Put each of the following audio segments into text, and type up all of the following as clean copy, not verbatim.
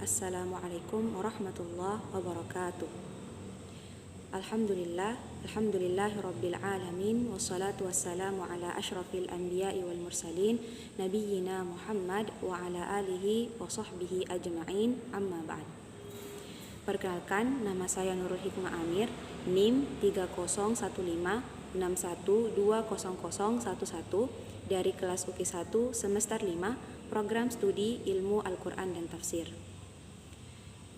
Assalamualaikum warahmatullahi wabarakatuh. Alhamdulillahirabbil alamin, wassalatu wassalamu ala asyrafil anbiya'i wal mursalin nabiyyina Muhammad wa ala alihi wa sahbihi ajma'in, amma ba'd. Perkenalkan, nama saya Nurul Hikmah Amir, NIM 301561200011 dari kelas UKI 1 semester 5 program studi ilmu Al-Quran dan Tafsir.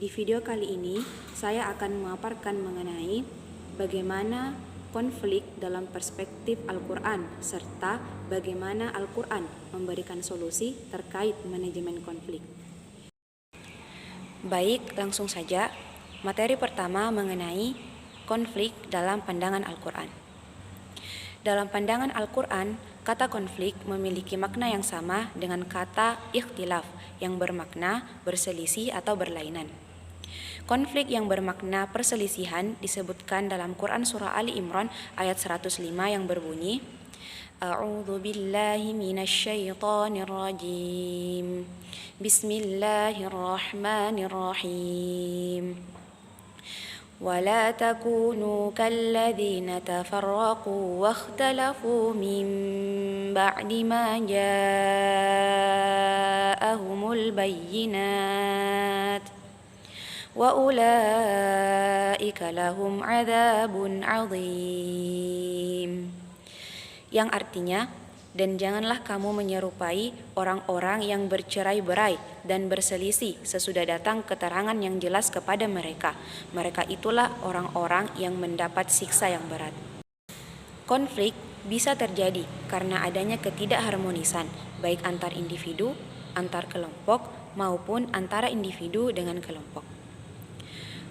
Di video kali ini, saya akan memaparkan mengenai bagaimana konflik dalam perspektif Al-Quran, serta bagaimana Al-Quran memberikan solusi terkait manajemen konflik. Baik, langsung saja. Materi pertama mengenai konflik dalam pandangan Al-Quran. Dalam pandangan Al-Quran, kata konflik memiliki makna yang sama dengan kata ikhtilaf yang bermakna berselisih atau berlainan. Konflik yang bermakna perselisihan disebutkan dalam Quran surah Ali Imran ayat 105 yang berbunyi, A'udzu billahi minasyaitonir rajim. Bismillahirrahmanirrahim. ولا تكونوا كالذين تفرقوا واختلفوا من بعد ما جاءهم البينات وأولئك لهم عذاب عظيم, yang artinya, dan janganlah kamu menyerupai orang-orang yang bercerai-berai dan berselisih sesudah datang keterangan yang jelas kepada mereka. Mereka itulah orang-orang yang mendapat siksa yang berat. Konflik bisa terjadi karena adanya ketidakharmonisan, baik antar individu, antar kelompok, maupun antara individu dengan kelompok.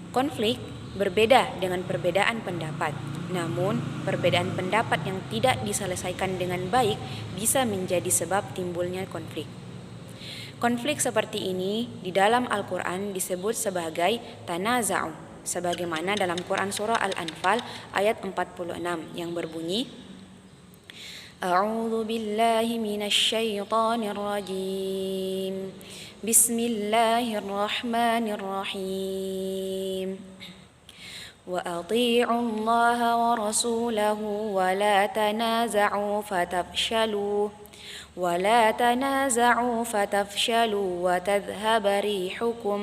Konflik berbeda dengan perbedaan pendapat. Namun, perbedaan pendapat yang tidak diselesaikan dengan baik bisa menjadi sebab timbulnya konflik. Konflik seperti ini di dalam Al-Quran disebut sebagai tanaza'u, sebagaimana dalam Quran surah Al-Anfal ayat 46 yang berbunyi, A'udzu billahi minasyaitonir rajim. Bismillahirrahmanirrahim. وأطيعوا الله ورسوله ولا تنازعوا فتفشلوا وتذهب ريحكم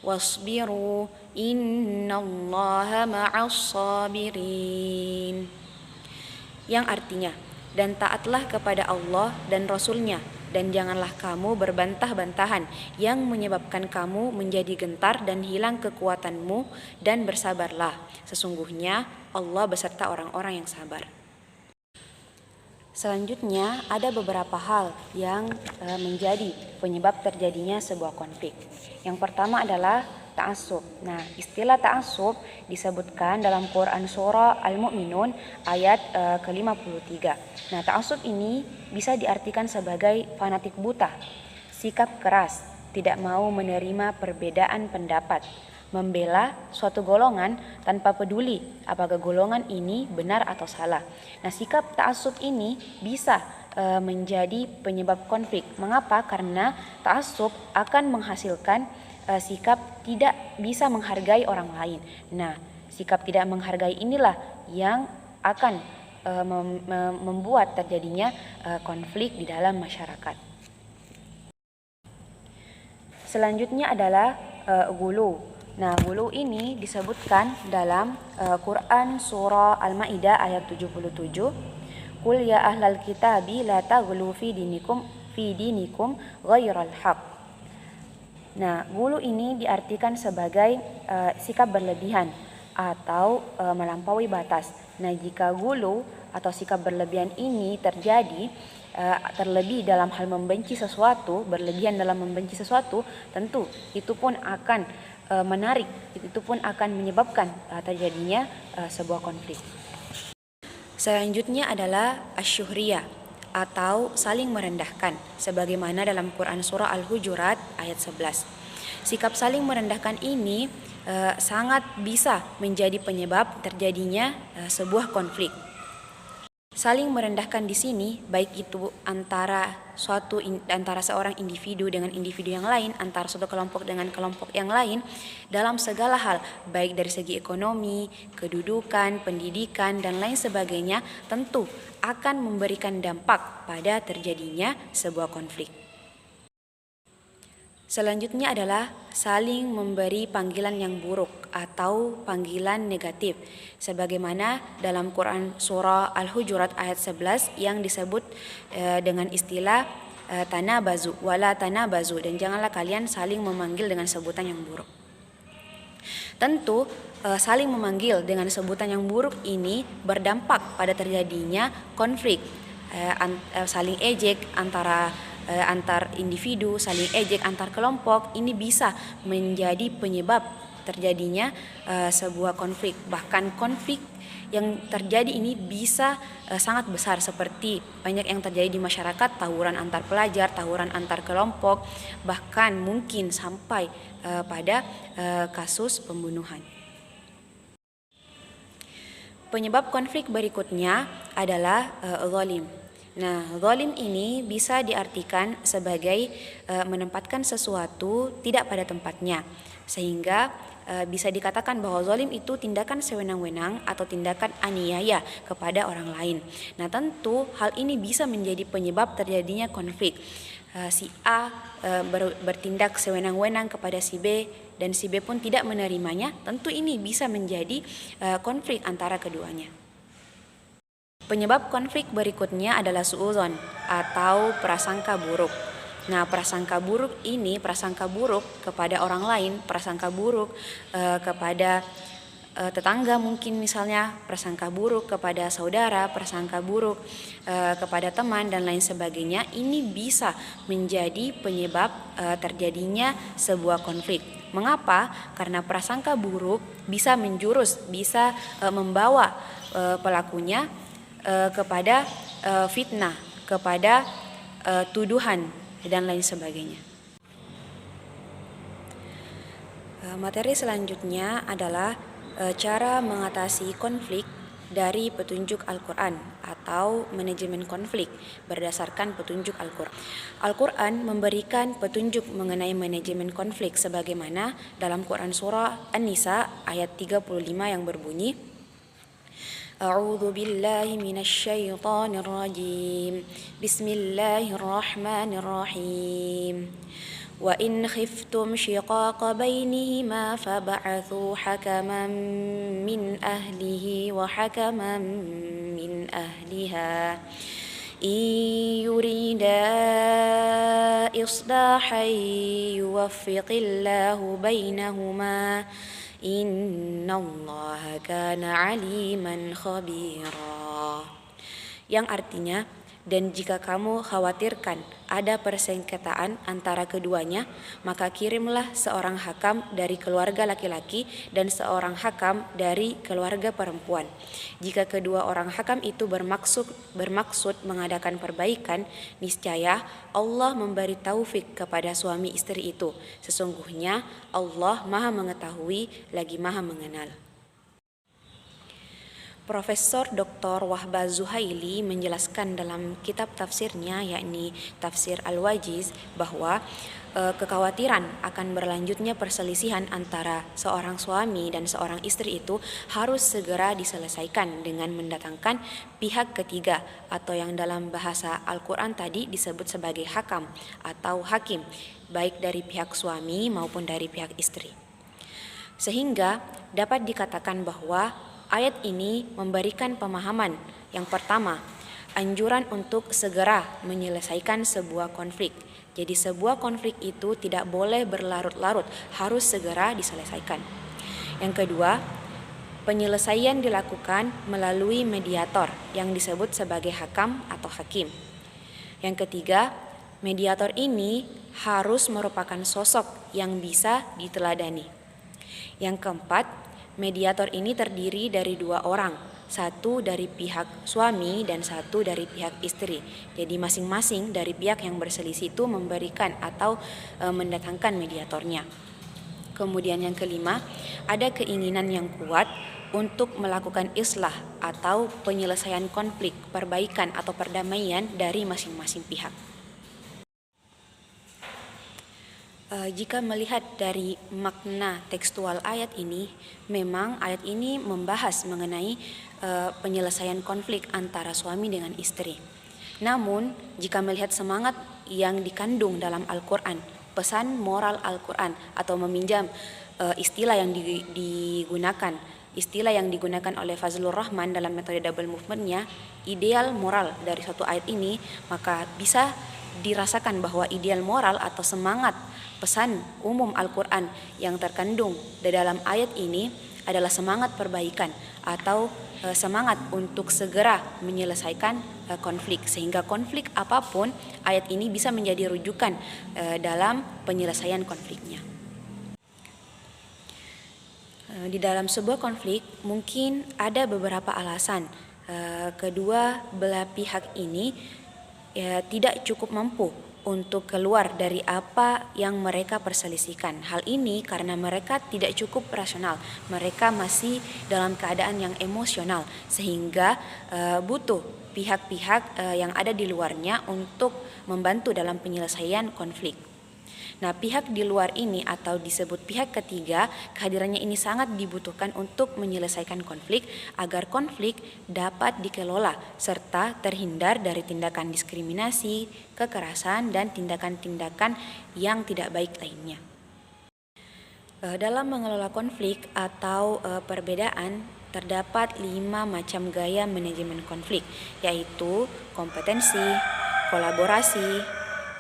واصبروا إن الله مع الصابرين, yang artinya, dan taatlah kepada Allah dan Rasul-Nya, dan janganlah kamu berbantah-bantahan yang menyebabkan kamu menjadi gentar dan hilang kekuatanmu, dan bersabarlah. Sesungguhnya Allah beserta orang-orang yang sabar. Selanjutnya ada beberapa hal yang menjadi penyebab terjadinya sebuah konflik. Yang pertama adalah ta'assub. Nah, istilah ta'assub disebutkan dalam Quran surah Al-Mu'minun ayat ke-53. Nah, ta'assub ini bisa diartikan sebagai fanatik buta, sikap keras, tidak mau menerima perbedaan pendapat, membela suatu golongan tanpa peduli apakah golongan ini benar atau salah. Nah, sikap ta'assub ini bisa menjadi penyebab konflik. Mengapa? Karena ta'assub akan menghasilkan sikap tidak bisa menghargai orang lain. Nah, sikap tidak menghargai inilah yang akan membuat terjadinya konflik di dalam masyarakat. Selanjutnya adalah ghulu. Nah, ghulu ini disebutkan dalam Quran surah Al-Maidah ayat 77. Qul ya ahlal kitabi la taghlu fi dinikum ghairal haqq. Nah, ghulu ini diartikan sebagai sikap berlebihan atau melampaui batas. Nah, jika ghulu atau sikap berlebihan ini terjadi, terlebih dalam hal membenci sesuatu, berlebihan dalam membenci sesuatu, tentu itu pun akan menarik, itu pun akan menyebabkan terjadinya sebuah konflik. Selanjutnya adalah asyuhriyah atau saling merendahkan, sebagaimana dalam Quran surah Al-Hujurat ayat 11. Sikap saling merendahkan ini sangat bisa menjadi penyebab terjadinya sebuah konflik. Saling merendahkan di sini baik itu antara seorang individu dengan individu yang lain, antara suatu kelompok dengan kelompok yang lain dalam segala hal, baik dari segi ekonomi, kedudukan, pendidikan dan lain sebagainya, tentu akan memberikan dampak pada terjadinya sebuah konflik. Selanjutnya adalah saling memberi panggilan yang buruk atau panggilan negatif, sebagaimana dalam Quran surah Al-Hujurat ayat 11 yang disebut dengan istilah tanabazu wala tanabazu, dan janganlah kalian saling memanggil dengan sebutan yang buruk. Tentu saling memanggil dengan sebutan yang buruk ini berdampak pada terjadinya konflik, saling ejek antar individu, saling ejek antar kelompok. Ini bisa menjadi penyebab terjadinya sebuah konflik. Bahkan konflik yang terjadi ini bisa sangat besar, seperti banyak yang terjadi di masyarakat, tawuran antar pelajar, tawuran antar kelompok, bahkan mungkin sampai pada kasus pembunuhan. Penyebab konflik berikutnya adalah zalim. Nah, zalim ini bisa diartikan sebagai menempatkan sesuatu tidak pada tempatnya, sehingga bisa dikatakan bahwa zalim itu tindakan sewenang-wenang atau tindakan aniaya kepada orang lain. Nah, tentu hal ini bisa menjadi penyebab terjadinya konflik. Si A bertindak sewenang-wenang kepada si B dan si B pun tidak menerimanya, tentu ini bisa menjadi konflik antara keduanya. Penyebab konflik berikutnya adalah suudzon atau prasangka buruk. Nah, prasangka buruk ini, prasangka buruk kepada orang lain, prasangka buruk kepada tetangga mungkin, misalnya prasangka buruk kepada saudara, prasangka buruk kepada teman dan lain sebagainya, ini bisa menjadi penyebab terjadinya sebuah konflik. Mengapa? Karena prasangka buruk bisa menjurus, bisa membawa pelakunya kepada fitnah, kepada tuduhan dan lain sebagainya. Materi selanjutnya adalah cara mengatasi konflik dari petunjuk Al-Quran atau manajemen konflik berdasarkan petunjuk Al-Quran. Al-Quran memberikan petunjuk mengenai manajemen konflik sebagaimana dalam Quran surah An-Nisa ayat 35 yang berbunyi, A'udzu billahi minasy syaithanir rajim. Bismillahirrahmanirrahim. Wa in khiftum shiqaqa bainihima fab'atsu hakaman min ahlihi wa hakaman min ahliha in yurida islahan yuwaffiqillahu bainahuma innallaha kana aliman khabira. Yang artinya, dan jika kamu khawatirkan ada persengketaan antara keduanya, maka kirimlah seorang hakam dari keluarga laki-laki dan seorang hakam dari keluarga perempuan. Jika kedua orang hakam itu bermaksud mengadakan perbaikan, niscaya Allah memberi taufik kepada suami istri itu. Sesungguhnya Allah Maha Mengetahui lagi Maha Mengenal. Profesor Dr. Wahbah Zuhaili menjelaskan dalam kitab tafsirnya, yakni Tafsir Al-Wajiz, bahwa kekhawatiran akan berlanjutnya perselisihan antara seorang suami dan seorang istri itu harus segera diselesaikan dengan mendatangkan pihak ketiga, atau yang dalam bahasa Al-Quran tadi disebut sebagai hakam atau hakim, baik dari pihak suami maupun dari pihak istri. Sehingga dapat dikatakan bahwa ayat ini memberikan pemahaman yang pertama, anjuran untuk segera menyelesaikan sebuah konflik. Jadi sebuah konflik itu tidak boleh berlarut-larut, harus segera diselesaikan. Yang kedua, penyelesaian dilakukan melalui mediator yang disebut sebagai hakam atau hakim. Yang ketiga, mediator ini harus merupakan sosok yang bisa diteladani. Yang keempat, mediator ini terdiri dari dua orang, satu dari pihak suami dan satu dari pihak istri. Jadi masing-masing dari pihak yang berselisih itu memberikan atau mendatangkan mediatornya. Kemudian yang kelima, ada keinginan yang kuat untuk melakukan islah atau penyelesaian konflik, perbaikan atau perdamaian dari masing-masing pihak. Jika melihat dari makna tekstual ayat ini, memang ayat ini membahas mengenai penyelesaian konflik antara suami dengan istri. Namun, jika melihat semangat yang dikandung dalam Al-Quran, pesan moral Al-Quran atau meminjam istilah yang digunakan, istilah yang digunakan oleh Fazlur Rahman dalam metode double movement-nya, ideal moral dari suatu ayat ini, maka bisa dirasakan bahwa ideal moral atau semangat pesan umum Al-Quran yang terkandung di dalam ayat ini adalah semangat perbaikan atau semangat untuk segera menyelesaikan konflik, sehingga konflik apapun ayat ini bisa menjadi rujukan dalam penyelesaian konfliknya. Di dalam sebuah konflik mungkin ada beberapa alasan kedua belah pihak ini tidak cukup mampu untuk keluar dari apa yang mereka perselisihkan. Hal ini karena mereka tidak cukup rasional, mereka masih dalam keadaan yang emosional, sehingga butuh pihak-pihak yang ada di luarnya untuk membantu dalam penyelesaian konflik. Nah, pihak di luar ini atau disebut pihak ketiga, kehadirannya ini sangat dibutuhkan untuk menyelesaikan konflik agar konflik dapat dikelola serta terhindar dari tindakan diskriminasi, kekerasan, dan tindakan-tindakan yang tidak baik lainnya. Dalam mengelola konflik atau perbedaan, terdapat 5 macam gaya manajemen konflik, yaitu kompetensi, kolaborasi,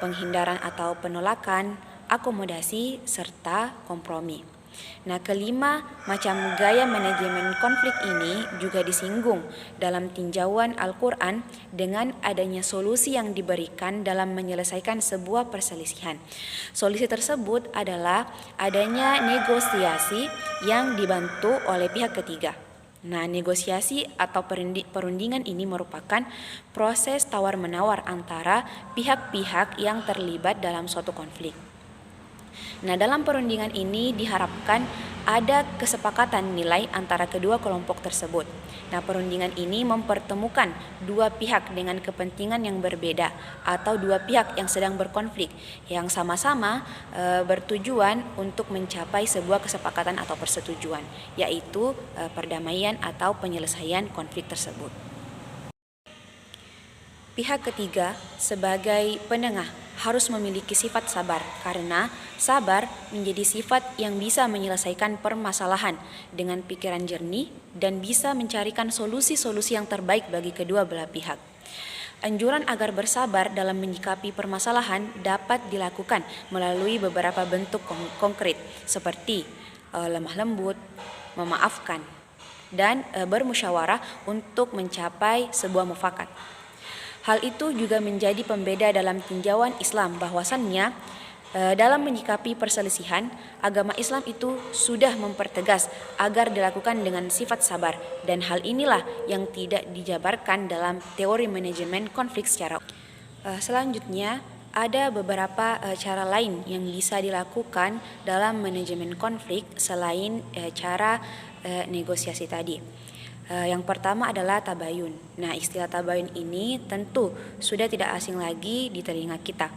penghindaran atau penolakan, akomodasi, serta kompromi. Nah, kelima macam gaya manajemen konflik ini juga disinggung dalam tinjauan Al-Quran dengan adanya solusi yang diberikan dalam menyelesaikan sebuah perselisihan. Solusi tersebut adalah adanya negosiasi yang dibantu oleh pihak ketiga. Nah, negosiasi atau perundingan ini merupakan proses tawar-menawar antara pihak-pihak yang terlibat dalam suatu konflik. Nah, dalam perundingan ini diharapkan ada kesepakatan nilai antara kedua kelompok tersebut. Nah, perundingan ini mempertemukan dua pihak dengan kepentingan yang berbeda atau dua pihak yang sedang berkonflik yang sama-sama bertujuan untuk mencapai sebuah kesepakatan atau persetujuan, yaitu perdamaian atau penyelesaian konflik tersebut. Pihak ketiga sebagai penengah harus memiliki sifat sabar, karena sabar menjadi sifat yang bisa menyelesaikan permasalahan dengan pikiran jernih dan bisa mencarikan solusi-solusi yang terbaik bagi kedua belah pihak. Anjuran agar bersabar dalam menyikapi permasalahan dapat dilakukan melalui beberapa bentuk konkret seperti lemah lembut, memaafkan, dan bermusyawarah untuk mencapai sebuah mufakat. Hal itu juga menjadi pembeda dalam tinjauan Islam, bahwasannya dalam menyikapi perselisihan, agama Islam itu sudah mempertegas agar dilakukan dengan sifat sabar, dan hal inilah yang tidak dijabarkan dalam teori manajemen konflik secara selanjutnya. Ada beberapa cara lain yang bisa dilakukan dalam manajemen konflik selain cara negosiasi tadi. Yang pertama adalah tabayun. Nah, istilah tabayun ini tentu sudah tidak asing lagi di telinga kita.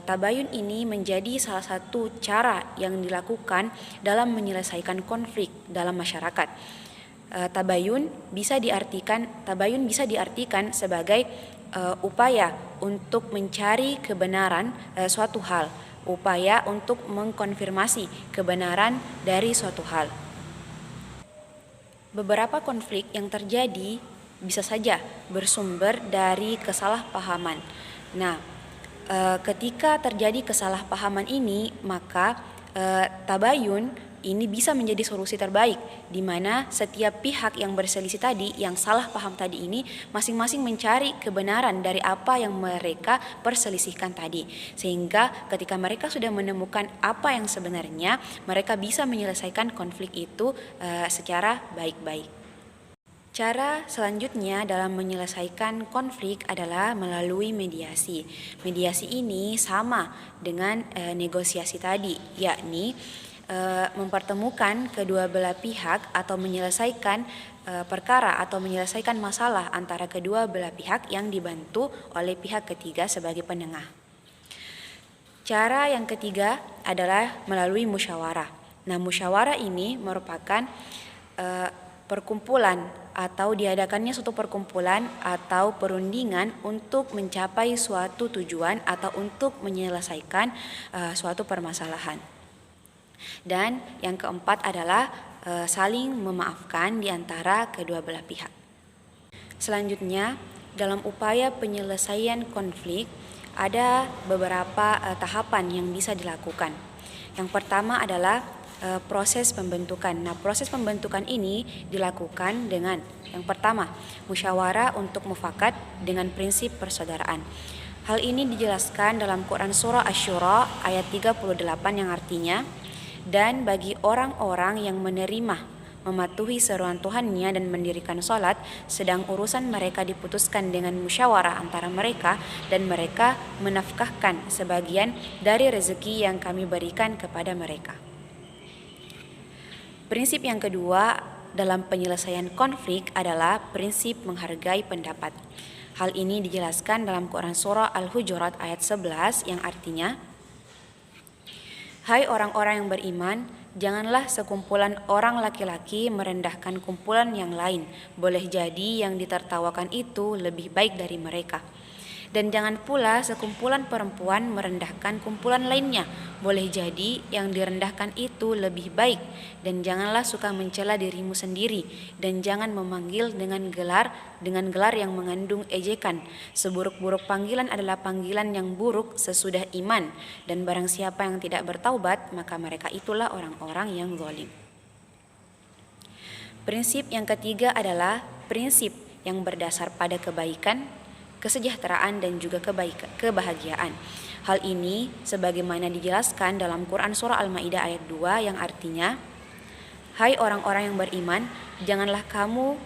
Tabayun ini menjadi salah satu cara yang dilakukan dalam menyelesaikan konflik dalam masyarakat. Tabayun bisa diartikan sebagai upaya untuk mencari kebenaran suatu hal, upaya untuk mengkonfirmasi kebenaran dari suatu hal. Beberapa konflik yang terjadi bisa saja bersumber dari kesalahpahaman. Nah, ketika terjadi kesalahpahaman ini, maka tabayun ini bisa menjadi solusi terbaik, di mana setiap pihak yang berselisih tadi, yang salah paham tadi ini, masing-masing mencari kebenaran dari apa yang mereka perselisihkan tadi, sehingga ketika mereka sudah menemukan apa yang sebenarnya, mereka bisa menyelesaikan konflik itu secara baik-baik. Cara selanjutnya dalam menyelesaikan konflik adalah melalui mediasi. Mediasi ini sama dengan negosiasi tadi, yakni mempertemukan kedua belah pihak atau menyelesaikan perkara atau menyelesaikan masalah antara kedua belah pihak yang dibantu oleh pihak ketiga sebagai penengah. Cara yang ketiga adalah melalui musyawarah. Nah, musyawarah ini merupakan perkumpulan atau diadakannya suatu perkumpulan atau perundingan untuk mencapai suatu tujuan atau untuk menyelesaikan suatu permasalahan. Dan yang keempat adalah saling memaafkan di antara kedua belah pihak. Selanjutnya, dalam upaya penyelesaian konflik ada beberapa tahapan yang bisa dilakukan. Yang pertama adalah proses pembentukan. Nah, proses pembentukan ini dilakukan dengan yang pertama, musyawarah untuk mufakat dengan prinsip persaudaraan. Hal ini dijelaskan dalam Quran Surah Asy-Syura ayat 38 yang artinya, dan bagi orang-orang yang menerima, mematuhi seruan Tuhannya dan mendirikan sholat, sedang urusan mereka diputuskan dengan musyawarah antara mereka, dan mereka menafkahkan sebagian dari rezeki yang kami berikan kepada mereka. Prinsip yang kedua dalam penyelesaian konflik adalah prinsip menghargai pendapat. Hal ini dijelaskan dalam Quran Surah Al-Hujurat ayat 11 yang artinya, hai orang-orang yang beriman, janganlah sekumpulan orang laki-laki merendahkan kumpulan yang lain. Boleh jadi yang ditertawakan itu lebih baik dari mereka. Dan jangan pula sekumpulan perempuan merendahkan kumpulan lainnya. Boleh jadi yang direndahkan itu lebih baik. Dan janganlah suka mencela dirimu sendiri. Dan jangan memanggil dengan gelar yang mengandung ejekan. Seburuk-buruk panggilan adalah panggilan yang buruk sesudah iman. Dan barang siapa yang tidak bertaubat, maka mereka itulah orang-orang yang zalim. Prinsip yang ketiga adalah prinsip yang berdasar pada kebaikan, kesejahteraan, dan juga kebahagiaan. Hal ini sebagaimana dijelaskan dalam Quran Surah Al-Maidah ayat 2 yang artinya, hai orang-orang yang beriman, janganlah kamu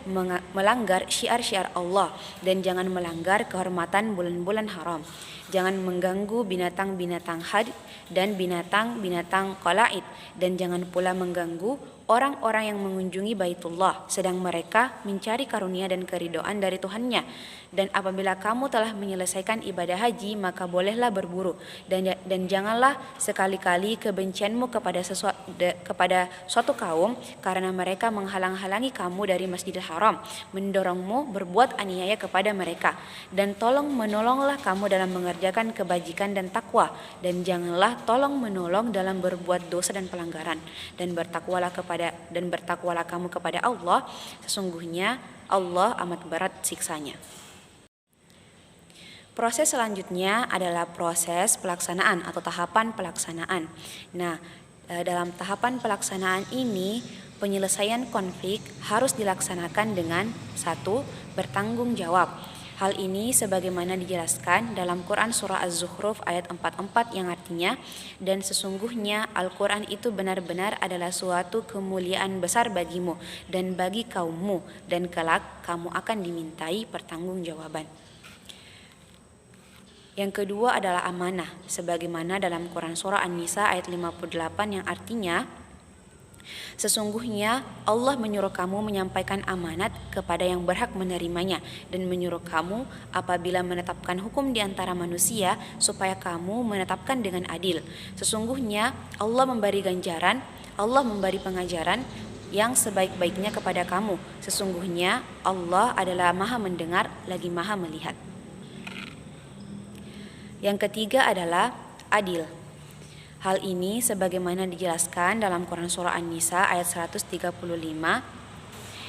melanggar syiar-syiar Allah, dan jangan melanggar kehormatan bulan-bulan haram. Jangan mengganggu binatang-binatang had dan binatang-binatang qalaid, dan jangan pula mengganggu orang-orang yang mengunjungi Baitullah sedang mereka mencari karunia dan keridhaan dari Tuhannya. Dan apabila kamu telah menyelesaikan ibadah haji, maka bolehlah berburu, dan janganlah sekali-kali kebencianmu kepada suatu kaum karena mereka menghalang-halangi kamu dari Masjidil Haram, mendorongmu berbuat aniaya kepada mereka. Dan tolong menolonglah kamu dalam mengerjakan kebajikan dan takwa, dan janganlah tolong menolong dalam berbuat dosa dan pelanggaran. Dan bertakwalah kamu kepada Allah, sesungguhnya Allah amat berat siksanya. Proses selanjutnya adalah proses pelaksanaan atau tahapan pelaksanaan. Nah, dalam tahapan pelaksanaan ini, penyelesaian konflik harus dilaksanakan dengan 1. Bertanggung jawab. Hal ini sebagaimana dijelaskan dalam Quran Surah Az-Zukhruf ayat 44 yang artinya, dan sesungguhnya Al-Quran itu benar-benar adalah suatu kemuliaan besar bagimu dan bagi kaummu, dan kelak kamu akan dimintai pertanggungjawaban. Yang kedua adalah amanah, sebagaimana dalam Quran Surah An-Nisa ayat 58 yang artinya, sesungguhnya Allah menyuruh kamu menyampaikan amanat kepada yang berhak menerimanya, dan menyuruh kamu apabila menetapkan hukum di antara manusia supaya kamu menetapkan dengan adil. Sesungguhnya Allah memberi pengajaran yang sebaik-baiknya kepada kamu. Sesungguhnya Allah adalah Maha mendengar lagi Maha melihat. Yang ketiga adalah adil. Hal ini sebagaimana dijelaskan dalam Quran Surah An-Nisa ayat 135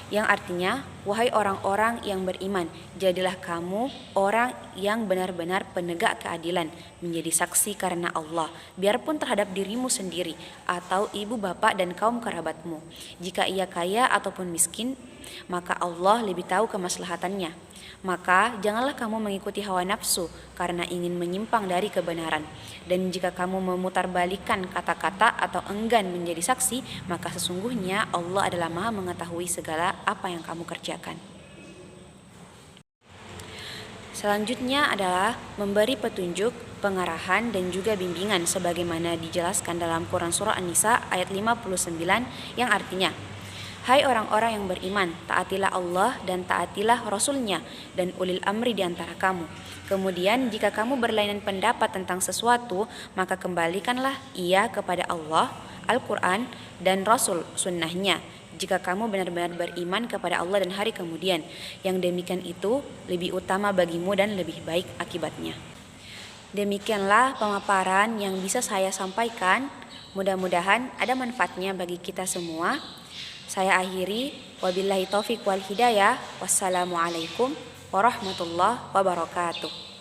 yang artinya, wahai orang-orang yang beriman, jadilah kamu orang yang benar-benar penegak keadilan, menjadi saksi karena Allah, biarpun terhadap dirimu sendiri atau ibu bapak dan kaum kerabatmu. Jika ia kaya ataupun miskin, maka Allah lebih tahu kemaslahatannya. Maka janganlah kamu mengikuti hawa nafsu karena ingin menyimpang dari kebenaran. Dan jika kamu memutarbalikkan kata-kata atau enggan menjadi saksi, maka sesungguhnya Allah adalah Maha mengetahui segala apa yang kamu kerjakan. Selanjutnya adalah memberi petunjuk pengarahan dan juga bimbingan sebagaimana dijelaskan dalam Quran surah An-Nisa ayat 59 yang artinya, hai orang-orang yang beriman, taatilah Allah dan taatilah Rasul-Nya dan ulil amri di antara kamu. Kemudian jika kamu berlainan pendapat tentang sesuatu, maka kembalikanlah ia kepada Allah, Al-Quran, dan Rasul sunnahnya. Jika kamu benar-benar beriman kepada Allah dan hari kemudian, yang demikian itu lebih utama bagimu dan lebih baik akibatnya. Demikianlah pemaparan yang bisa saya sampaikan. Mudah-mudahan ada manfaatnya bagi kita semua. Saya akhiri, wabillahi taufik wal hidayah. Wassalamualaikum warahmatullahi wabarakatuh.